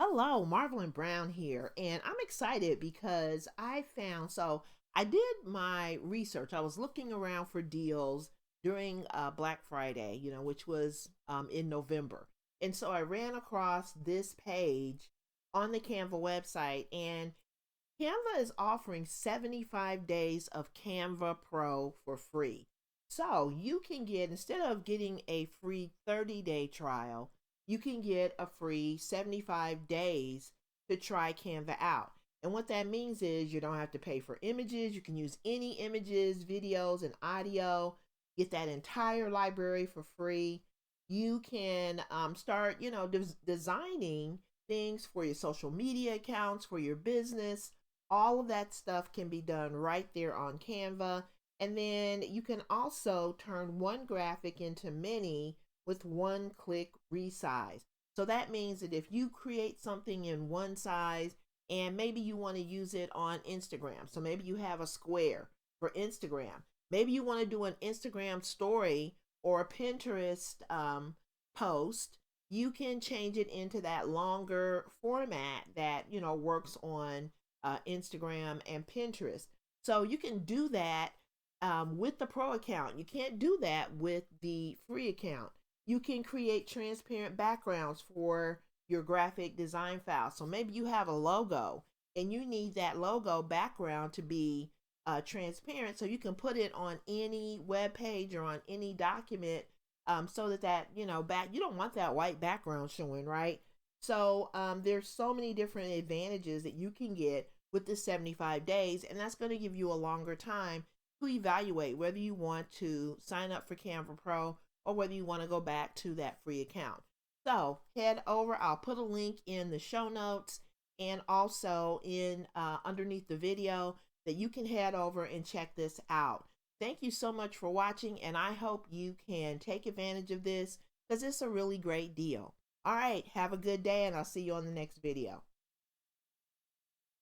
Hello, Marvelyn Brown here, and I'm excited because I did my research. I was looking around for deals during Black Friday, which was in November. And so I ran across this page on the Canva website, and Canva is offering 75 days of Canva Pro for free. So you can get, instead of getting a free 30-day trial, you can get a free 75 days to try Canva out. And what that means is you don't have to pay for images. You can use any images, videos, and audio, get that entire library for free. You can start, designing things for your social media accounts, for your business. All of that stuff can be done right there on Canva. And then you can also turn one graphic into many with one click resize. So that means that if you create something in one size and maybe you want to use it on Instagram, so maybe you have a square for Instagram, maybe you want to do an Instagram story or a Pinterest post, you can change it into that longer format that works on Instagram and Pinterest. So you can do that with the pro account. You can't do that with the free account. You can create transparent backgrounds for your graphic design file. So maybe you have a logo and you need that logo background to be transparent, so you can put it on any web page or on any document, so that you don't want that white background showing, right? So there's so many different advantages that you can get with the 75 days, and that's going to give you a longer time to evaluate whether you want to sign up for Canva Pro or whether you want to go back to that free account. So head over. I'll put a link in the show notes and also in underneath the video that you can head over and check this out. Thank you so much for watching, and I hope you can take advantage of this because it's a really great deal. All right, have a good day, and I'll see you on the next video.